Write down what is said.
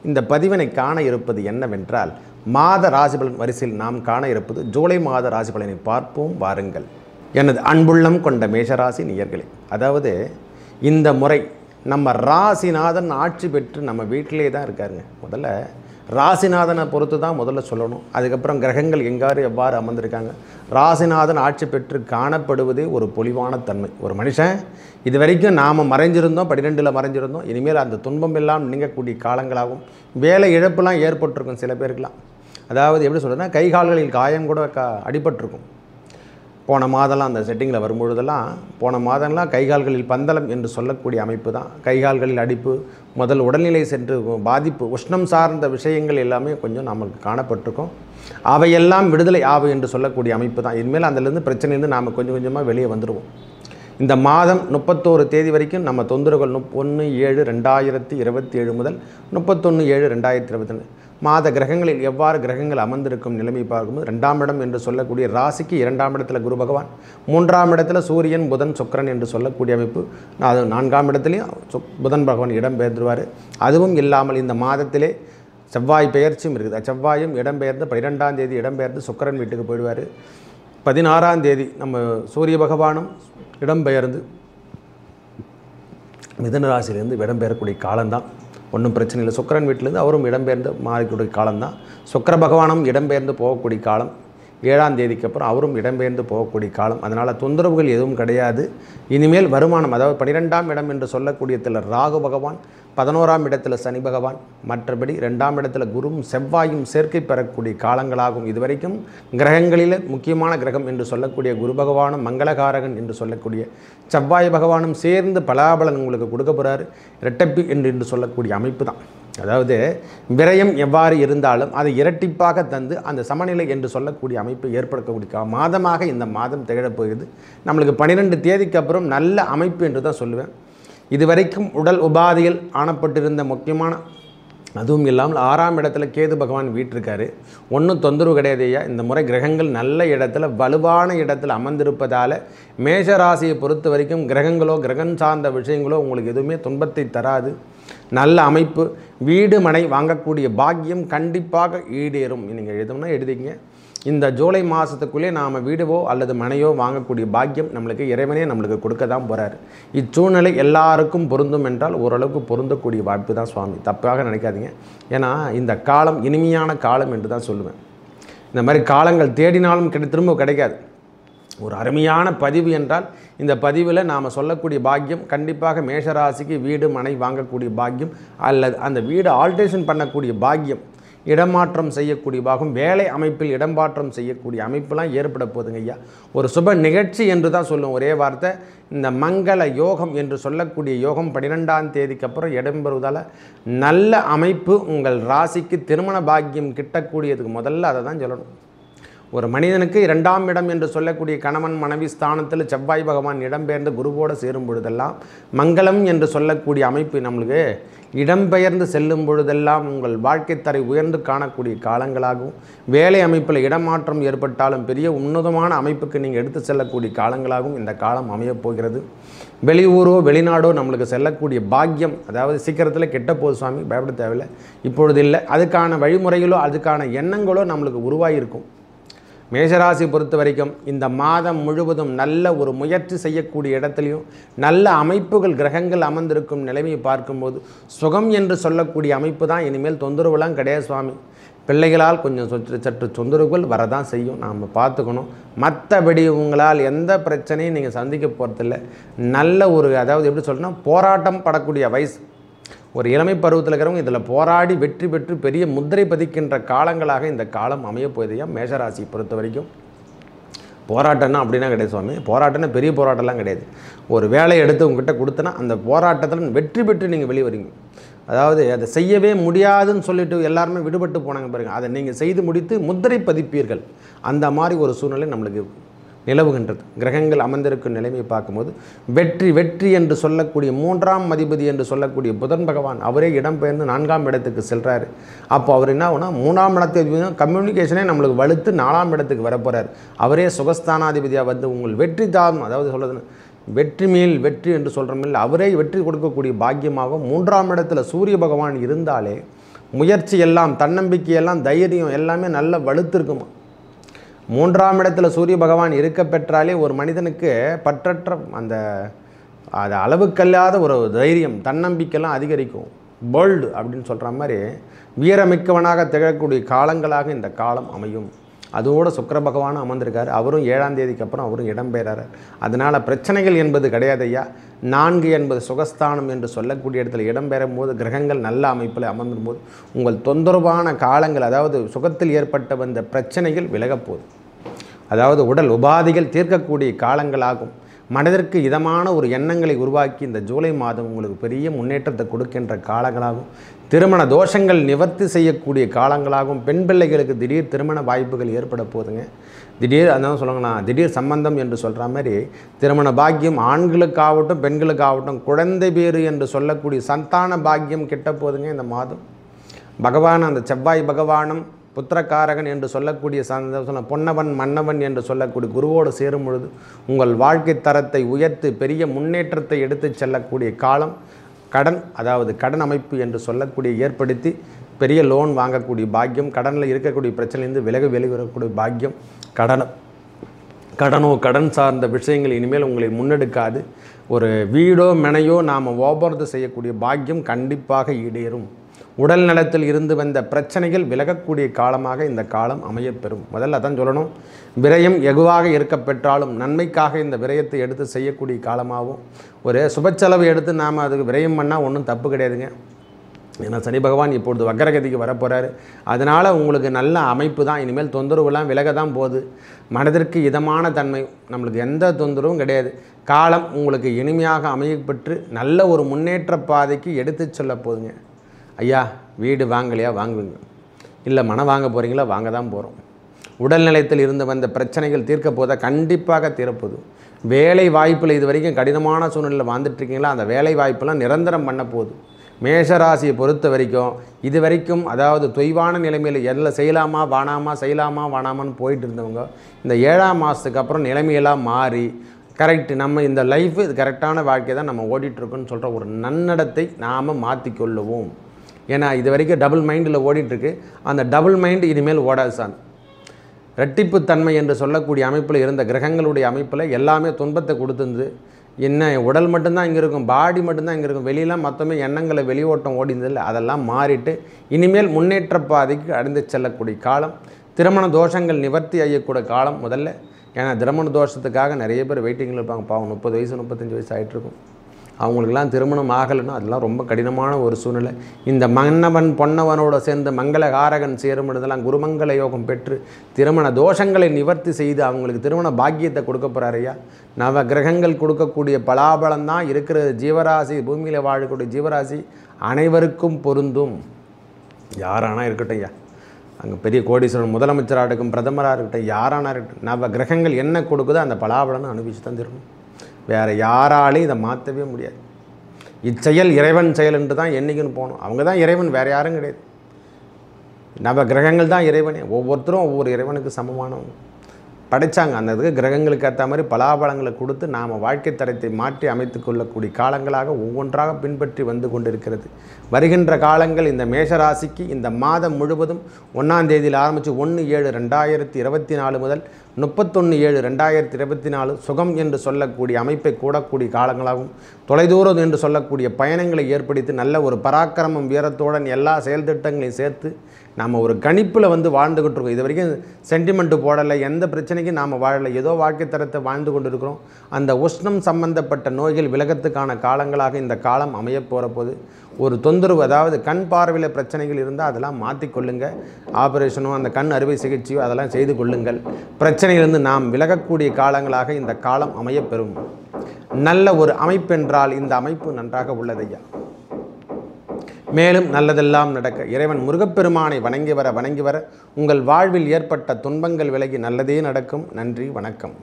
இந்த பதிவினை காண இருப்பது என்னவென்றால், மாத ராசிபலன் வரிசையில் நாம் காண இருப்பது ஜூலை மாத ராசிபலனை பார்ப்போம் வாருங்கள். எனது அன்புள்ளம் கொண்ட மேஷராசி நேயர்களே, அதாவது இந்த முறை நம்ம ராசிநாதன் ஆட்சி பெற்று நம்ம வீட்டிலே தான் இருக்காருங்க. முதல்ல ராசிநாதனை பொறுத்து தான் முதல்ல சொல்லணும். அதுக்கப்புறம் கிரகங்கள் எவ்வாறு அமர்ந்திருக்காங்க. ராசிநாதன் ஆட்சி பெற்று காணப்படுவதே ஒரு பொலிவான தன்மை. ஒரு மனுஷன் இது வரைக்கும் நாம் மறைஞ்சிருந்தோம், 12ல் மறைஞ்சிருந்தோம். இனிமேல் அந்த துன்பம் எல்லாம் நீங்கக்கூடிய காலங்களாகும். வேலை இழப்புலாம் ஏற்பட்டிருக்கும் சில பேருக்கெலாம். அதாவது எப்படி சொல்கிறதுனா, கை கால்களில் காயம் கூட அடிபட்டிருக்கும். போன மாதம்லாம் அந்த செட்டிங்கில் வரும்பொழுதெல்லாம் போன மாதம்லாம் கைகால்களில் பந்தளம் என்று சொல்லக்கூடிய அமைப்பு தான். கைகால்களில் அடிப்பு, முதல் உடல்நிலை சென்று பாதிப்பு, உஷ்ணம் சார்ந்த விஷயங்கள் எல்லாமே கொஞ்சம் நமக்கு காணப்பட்டிருக்கும். அவையெல்லாம் விடுதலை ஆவு என்று சொல்லக்கூடிய அமைப்பு தான். இனிமேல் அதிலேருந்து பிரச்சனையிலேருந்து நாம் கொஞ்சம் கொஞ்சமாக வெளியே வந்துடுவோம். இந்த மாதம் 31 தேதி வரைக்கும் நம்ம தொந்தரவுகள் 1/7/2027 முதல் 31/7/2022 மாத கிரகங்களில் எவ்வாறு கிரகங்கள் அமர்ந்திருக்கும் நிலைமை பார்க்கும்போது, 2ஆம் இடம் என்று சொல்லக்கூடிய ராசிக்கு 2ஆம் இடத்துல குரு பகவான், 3ஆம் இடத்துல சூரியன் புதன் சுக்கிரன் என்று சொல்லக்கூடிய அமைப்பு. அது 4ஆம் இடத்துலையும் புதன் பகவான் இடம் பெயர்ந்துருவார். அதுவும் இல்லாமல் இந்த மாதத்திலே செவ்வாய் பெயர்ச்சியும் இருக்குது. செவ்வாயும் இடம்பெயர்ந்து 12ஆம் தேதி இடம்பெயர்ந்து சுக்கிரன் வீட்டுக்கு போயிடுவார். 16ஆம் தேதி நம்ம சூரிய பகவானும் இடம்பெயர்ந்து மிதுன ராசியிலேருந்து இடம்பெயரக்கூடிய காலம்தான். ஒன்றும் பிரச்சனை இல்லை. சுக்கிரன் வீட்டிலேருந்து அவரும் இடம்பெயர்ந்து மாறக்கூடிய காலம்தான். சுக்கிர பகவானும் இடம்பெயர்ந்து போகக்கூடிய காலம். 7ஆம் தேதிக்கு அப்புறம் அவரும் இடம்பெயர்ந்து போகக்கூடிய காலம். அதனால் தொந்தரவுகள் எதுவும் கிடையாது. இனிமேல் வருமானம், அதாவது 12ஆம் இடம் என்று சொல்லக்கூடியத்தில் ராகு பகவான், 11ஆம் இடத்துல சனி பகவான், மற்றபடி 2ஆம் இடத்துல குருவும் செவ்வாயும் சேர்க்கை பெறக்கூடிய காலங்களாகும். இதுவரைக்கும் கிரகங்களில் முக்கியமான கிரகம் என்று சொல்லக்கூடிய குரு பகவானும் மங்களகாரகன் என்று சொல்லக்கூடிய செவ்வாய் பகவானும் சேர்ந்து பலாபலன் உங்களுக்கு கொடுக்க போகிறாரு. இரட்டப்பி என்று சொல்லக்கூடிய அமைப்பு தான். அதாவது விரயம் எவ்வாறு இருந்தாலும் அதை இரட்டிப்பாக தந்து அந்த சமநிலை என்று சொல்லக்கூடிய அமைப்பை ஏற்படுத்தக்கூடிய மாதமாக இந்த மாதம் திகழப்போகிறது. நம்மளுக்கு 12 தேதிக்கு அப்புறம் நல்ல அமைப்பு என்று தான் சொல்லுவேன். இதுவரைக்கும் உடல் உபாதையில் ஆனப்பட்டிருந்த முக்கியமான, அதுவும் இல்லாமல் 6ஆம் இடத்துல கேது பகவான் வீட்டிருக்காரு. ஒன்றும் தொந்தரவு கிடையாது ஐயா. இந்த முறை கிரகங்கள் நல்ல இடத்துல வலுவான இடத்துல அமர்ந்திருப்பதால் மேஷராசியை பொறுத்த வரைக்கும் கிரகங்களோ கிரகம் சார்ந்த விஷயங்களோ உங்களுக்கு எதுவுமே துன்பத்தை தராது. நல்ல அமைப்பு. வீடு மனை வாங்கக்கூடிய பாக்கியம் கண்டிப்பாக ஈடேறும். நீங்கள் எழுதணும்னா எழுதிங்க. இந்த ஜூலை மாதத்துக்குள்ளே நாம் வீடுவோ அல்லது மனையோ வாங்கக்கூடிய பாக்கியம் நம்மளுக்கு இறைவனே நம்மளுக்கு கொடுக்க தான் போகிறார். இச்சூழ்நிலை எல்லாருக்கும் பொருந்தும் என்றால் ஓரளவுக்கு பொருந்தக்கூடிய வாய்ப்பு தான் சுவாமி. தப்பாக நினைக்காதீங்க. ஏன்னா இந்த காலம் இனிமையான காலம் என்று தான் சொல்லுவேன். இந்த மாதிரி காலங்கள் தேடினாலும் திரும்ப கிடைக்காது. ஒரு அருமையான பதிவு என்றால் இந்த பதிவில் நாம் சொல்லக்கூடிய பாக்கியம் கண்டிப்பாக மேஷராசிக்கு வீடு மனை வாங்கக்கூடிய பாக்கியம், அல்லது அந்த வீடு ஆல்ட்ரேஷன் பண்ணக்கூடிய பாக்கியம், இடமாற்றம் செய்யக்கூடிய பாகம், வேலை அமைப்பில் இடமாற்றம் செய்யக்கூடிய அமைப்பெல்லாம் ஏற்பட போதுங்க ஐயா. ஒரு சுப நிகழ்ச்சி என்று தான் சொல்லுவோம். ஒரே வார்த்தை, இந்த மங்கள யோகம் என்று சொல்லக்கூடிய யோகம் 12ஆம் தேதிக்கு அப்புறம் இடம்பெறுவதால் நல்ல அமைப்பு. உங்கள் ராசிக்கு திருமண பாக்கியம் கிட்டக்கூடியதுக்கு முதல்ல அதை தான் சொல்லணும். ஒரு மனிதனுக்கு 2ஆம் இடம் என்று சொல்லக்கூடிய கணவன் மனைவி ஸ்தானத்தில் செவ்வாய் பகவான் இடம்பெயர்ந்து குருவோடு சேரும் பொழுதெல்லாம் மங்களம் என்று சொல்லக்கூடிய அமைப்பு நம்மளுக்கு இடம்பெயர்ந்து செல்லும் பொழுதெல்லாம் உங்கள் வாழ்க்கை தரை உயர்ந்து காணக்கூடிய காலங்களாகவும், வேலை அமைப்பில் இடமாற்றம் ஏற்பட்டாலும் பெரிய உன்னதமான அமைப்புக்கு நீங்கள் எடுத்து செல்லக்கூடிய காலங்களாகவும் இந்த காலம் அமையப் போகிறது. வெளியூரோ வெளிநாடோ நம்மளுக்கு செல்லக்கூடிய பாக்கியம், அதாவது சீக்கிரத்தில் கெட்ட போது சுவாமி, பயப்பட தேவையில்லை. இப்பொழுது இல்லை. அதுக்கான வழிமுறைகளோ அதுக்கான எண்ணங்களோ நம்மளுக்கு உருவாகியிருக்கும். மேஷராசி பொறுத்த வரைக்கும் இந்த மாதம் முழுவதும் நல்ல ஒரு முயற்சி செய்யக்கூடிய இடத்துலையும் நல்ல அமைப்புகள் கிரகங்கள் அமர்ந்திருக்கும் நிலைமையை பார்க்கும்போது சுகம் என்று சொல்லக்கூடிய அமைப்பு தான். இனிமேல் தொந்தரவுலாம் கிடையாது சுவாமி. பிள்ளைகளால் கொஞ்சம் சற்று தொந்தரவுகள் வரதான் செய்யும், நாம் பார்த்துக்கணும். மற்றபடி உங்களால் எந்த பிரச்சனையும் நீங்கள் சந்திக்க போகிறதில்ல. நல்ல ஒரு, அதாவது எப்படி சொல்லணும்னா, போராட்டம் படக்கூடிய வயசு. ஒரு இளமை பருவத்தில் இருக்கிறவங்க இதில் போராடி வெற்றி பெற்று பெரிய முத்திரை பதிக்கின்ற காலங்களாக இந்த காலம் அமைய போகுதையா. மேஷராசி பொறுத்த வரைக்கும் போராட்டம்னா அப்படின்னா கிடையாது சுவாமி. போராட்டம்னா பெரிய போராட்டம்லாம் கிடையாது. ஒரு வேலையை எடுத்து உங்ககிட்ட கொடுத்தனா அந்த போராட்டத்தில் வெற்றி பெற்று நீங்கள் வெளியே வரீங்க. அதாவது அதை செய்யவே முடியாதுன்னு சொல்லிட்டு எல்லாருமே விடுபட்டு போனாங்க பாருங்கள். அதை நீங்கள் செய்து முடித்து முத்திரை பதிப்பீர்கள். அந்த மாதிரி ஒரு சூழ்நிலை நம்மளுக்கு நிலவுகின்றது. கிரகங்கள் அமர்ந்திருக்கும் நிலைமையை பார்க்கும்போது வெற்றி என்று சொல்லக்கூடிய 3ஆம் அதிபதி என்று சொல்லக்கூடிய புதன் பகவான் அவரே இடம்பெயர்ந்து 4ஆம் இடத்துக்கு செல்கிறாரு. அப்போ அவர் என்ன ஆகுனா 3ஆம் இடத்துக்கு கம்யூனிகேஷனே நம்மளுக்கு வலுத்து 4ஆம் இடத்துக்கு வரப்போகிறார். அவரே சுகஸ்தானாதிபதியாக வந்து உங்கள் வெற்றி தான், அதாவது சொல்கிறதுன்னு வெற்றி மேல் வெற்றி என்று சொல்கிறோம் இல்லை, அவரே வெற்றி கொடுக்கக்கூடிய பாக்கியமாகவும் 3ஆம் இடத்துல சூரிய பகவான் இருந்தாலே முயற்சி எல்லாம், தன்னம்பிக்கை எல்லாம், தைரியம் எல்லாமே நல்ல வலுத்திருக்குமா. 3ஆம் இடத்துல சூரிய பகவான் இருக்க பெற்றாலே ஒரு மனிதனுக்கு பற்றற்ற அந்த அது அளவுக்கல்லாத ஒரு தைரியம், தன்னம்பிக்கைலாம் அதிகரிக்கும். போல்டு அப்படின்னு சொல்கிற மாதிரி வீரமிக்கவனாக திகழக்கூடிய காலங்களாக இந்த காலம் அமையும். அதோடு சுக்கிர பகவானும் அமர்ந்திருக்கார். அவரும் 7ஆம் தேதிக்கு அப்புறம் அவரும் இடம்பெறார். அதனால் பிரச்சனைகள் என்பது கிடையாது ஐயா. 4 என்பது சுகஸ்தானம் என்று சொல்லக்கூடிய இடத்துல இடம்பெறும் போது, கிரகங்கள் நல்ல அமைப்பில் அமர்ந்தும் போது உங்கள் தொந்தரவான காலங்கள், அதாவது சுகத்தில் ஏற்பட்ட வந்த பிரச்சனைகள் விலகப்போகுது. அதாவது உடல் உபாதைகள் தீர்க்கக்கூடிய காலங்களாகும். மனதிற்கு இதமான ஒரு எண்ணங்களை உருவாக்கி இந்த ஜூலை மாதம் உங்களுக்கு பெரிய முன்னேற்றத்தை கொடுக்கின்ற காலங்களாகும். திருமண தோஷங்கள் நிவர்த்தி செய்யக்கூடிய காலங்களாகும். பெண் பிள்ளைகளுக்கு திடீர் திருமண வாய்ப்புகள் ஏற்பட போதுங்க. திடீர் அதான் சொல்லுங்கன்னா திடீர் சம்பந்தம் என்று சொல்கிற மாதிரி திருமண பாக்கியம் ஆண்களுக்காகட்டும் பெண்களுக்காகட்டும் குழந்தை பேறு என்று சொல்லக்கூடிய சந்தான பாக்கியம் கிட்ட போதுங்க இந்த மாதம். பகவான் அந்த செவ்வாய் பகவானும் புத்திரக்காரகன் என்று சொல்லக்கூடிய சொன்ன பொன்னவன் மன்னவன் என்று சொல்லக்கூடிய குருவோடு சேரும் பொழுது உங்கள் வாழ்க்கை தரத்தை உயர்த்தி பெரிய முன்னேற்றத்தை எடுத்து செல்லக்கூடிய காலம். கடன், அதாவது கடன் அமைப்பு என்று சொல்லக்கூடிய ஏற்படுத்தி பெரிய லோன் வாங்கக்கூடிய பாக்கியம், கடனில் இருக்கக்கூடிய பிரச்சனையிலிருந்து வெளிவரக்கூடிய பாக்கியம். கடன் சார்ந்த விஷயங்கள் இனிமேல் உங்களை முன்னெடுக்காது. ஒரு வீடோ மெனையோ நாம் ஓபர்து செய்யக்கூடிய பாக்கியம் கண்டிப்பாக ஈடேறும். உடல் நலத்தில் இருந்து வந்த பிரச்சனைகள் விலகக்கூடிய காலமாக இந்த காலம் அமையப்பெறும். முதல்ல அதான் சொல்லணும், விரயம் எகுவாக இருக்க பெற்றாலும் நன்மைக்காக இந்த விரயத்தை எடுத்து செய்யக்கூடிய காலமாகவும், ஒரு சுபச்செலவு எடுத்து நாம் அதுக்கு விரயம் பண்ணால் ஒன்றும் தப்பு கிடையாதுங்க. ஏன்னா சனி பகவான் இப்பொழுது வக்கரகதிக்கு வரப்போகிறாரு. அதனால் உங்களுக்கு நல்ல அமைப்பு தான். இனிமேல் தொந்தரவுலாம் விலக தான் போகுது. மனதிற்கு இதமான தன்மை, நம்மளுக்கு எந்த தொந்தரவும் கிடையாது. காலம் உங்களுக்கு இனிமையாக அமையப்பெற்று நல்ல ஒரு முன்னேற்ற பாதைக்கு எடுத்து சொல்ல போதுங்க. ஐயா வீடு வாங்கலையா, வாங்குவீங்க. இல்லை மனம் வாங்க போகிறீங்களா, வாங்க தான் போகிறோம். உடல் நிலையத்தில் இருந்து வந்த பிரச்சனைகள் தீர்க்க போதா, கண்டிப்பாக தீரப்போகுது. வேலை வாய்ப்பில் இது வரைக்கும் கடினமான சூழ்நிலையில் வாழ்ந்துட்டுருக்கீங்களா, அந்த வேலை வாய்ப்பெல்லாம் நிரந்தரம் பண்ண போகுது. மேஷராசியை பொறுத்த வரைக்கும் இது வரைக்கும் அதாவது தொய்வான நிலைமையில் எல்லாம் செய்யலாமா வேணாமான்னு போயிட்டு இருந்தவங்க இந்த 7ஆம் மாதத்துக்கு அப்புறம் நிலைமையெல்லாம் மாறி கரெக்டு, நம்ம இந்த லைஃபு இது கரெக்டான வாழ்க்கை தான் நம்ம ஓடிட்டுருக்கோன்னு சொல்கிற ஒரு நன்னடத்தை நாம் மாற்றிக்கொள்ளுவோம். ஏன்னா இது வரைக்கும் டபுள் மைண்டில் ஓடிட்டுருக்கு. அந்த டபுள் மைண்டு இனிமேல் ஓடாது சார். இரட்டிப்புத்தன்மை என்று சொல்லக்கூடிய அமைப்பில் இருந்த கிரகங்களுடைய அமைப்பில் எல்லாமே துன்பத்தை கொடுத்துருந்து. என்ன உடல் மட்டும்தான் இங்கே இருக்கும், பாடி மட்டும்தான் இங்கே இருக்கும், வெளியெல்லாம் மொத்தமே எண்ணங்களை வெளியோட்டம் ஓடிந்ததில்லை. அதெல்லாம் மாறிட்டு இனிமேல் முன்னேற்ற பாதைக்கு அடைந்து செல்லக்கூடிய காலம். திருமண தோஷங்கள் நிவர்த்தி செய்யக்கூடிய காலம் முதல்ல. ஏன்னா திருமண தோஷத்துக்காக நிறைய பேர் வெயிட்டிங்கில் இருப்பாங்க. பாவம் 30 வயசு 35 வயசு ஆகிட்டுருக்கும். அவங்களுக்கெல்லாம் திருமணம் ஆகலைன்னா அதெல்லாம் ரொம்ப கடினமான ஒரு சூழ்நிலை. இந்த மன்னவன் பொன்னவனோடு சேர்ந்து மங்களகாரகன் சேரும்பொழுதெல்லாம் குருமங்கள யோகம் பெற்று திருமண தோஷங்களை நிவர்த்தி செய்து அவங்களுக்கு திருமண பாக்கியத்தை கொடுக்க போகிறாரையா. நவ கிரகங்கள் கொடுக்கக்கூடிய பலாபலம் தான் இருக்கிற ஜீவராசி, பூமியில் வாழக்கூடிய ஜீவராசி அனைவருக்கும் பொருந்தும். யாரானா இருக்கட்டும் ஐயா, அங்கே பெரிய கோடீஸ்வரன் முதலமைச்சராக இருக்கட்டும், பிரதமராக இருக்கட்டும், யாரானா இருக்கட்டும், நவ கிரகங்கள் என்ன கொடுக்குதோ அந்த பலாபலன்னு அனுபவிச்சு தான் திரும்பணும். வேறு யாராலையும் இதை மாற்றவே முடியாது. இச்செயல் இறைவன் செயல் என்று தான் என்றைக்குன்னு போகணும். அவங்க தான் இறைவன், வேறு யாரும் கிடையாது. நவ கிரகங்கள் தான் இறைவனே. ஒவ்வொருத்தரும் ஒவ்வொரு இறைவனுக்கு சமமானவங்க படைத்தாங்க. அந்த இதுக்கு கிரகங்களுக்கு ஏற்ற மாதிரி பலாபலங்களை கொடுத்து நாம் வாழ்க்கை தரத்தை மாற்றி அமைத்து கொள்ளக்கூடிய காலங்களாக ஒவ்வொன்றாக பின்பற்றி வந்து கொண்டிருக்கிறது. வருகின்ற காலங்கள் இந்த மேஷராசிக்கு இந்த மாதம் முழுவதும் 1ஆம் தேதியில் ஆரம்பித்து 1/7/2024 முதல் 31/7/2024 சுகம் என்று சொல்லக்கூடிய அமைப்பை கூடக்கூடிய காலங்களாகவும், தொலைதூரம் என்று சொல்லக்கூடிய பயணங்களை ஏற்படுத்தி நல்ல ஒரு பராக்கிரமம் வீரத்துடன் எல்லா செயல் திட்டங்களையும் சேர்த்து நாம் ஒரு கணிப்பில் வந்து வாழ்ந்துக்கிட்டு இருக்கோம். இது வரைக்கும் சென்டிமெண்ட்டு போடலை, எந்த பிரச்சனைக்கும் நாம் வாழலை, ஏதோ வாழ்க்கை தரத்தை வாழ்ந்து கொண்டு இருக்கிறோம். அந்த உஷ்ணம் சம்பந்தப்பட்ட நோய்கள் விலகத்துக்கான காலங்களாக இந்த காலம் அமைய போகிற போது ஒரு தொந்தரவு, அதாவது கண் பார்வையில் பிரச்சனைகள் இருந்தால் அதெல்லாம் மாற்றிக்கொள்ளுங்க. ஆப்ரேஷனோ அந்த கண் அறுவை சிகிச்சையோ அதெல்லாம் செய்து கொள்ளுங்கள். பிரச்சனையிலிருந்து நாம் விலகக்கூடிய காலங்களாக இந்த காலம் அமையப்பெறும். நல்ல ஒரு அமைப்பென்றால் இந்த அமைப்பு நன்றாக உள்ளதையா. மேலும் நல்லதெல்லாம் நடக்க இறைவன் முருகப்பெருமானை வணங்கி வர உங்கள் வாழ்வில் ஏற்பட்ட துன்பங்கள் விலகி நல்லதே நடக்கும். நன்றி, வணக்கம்.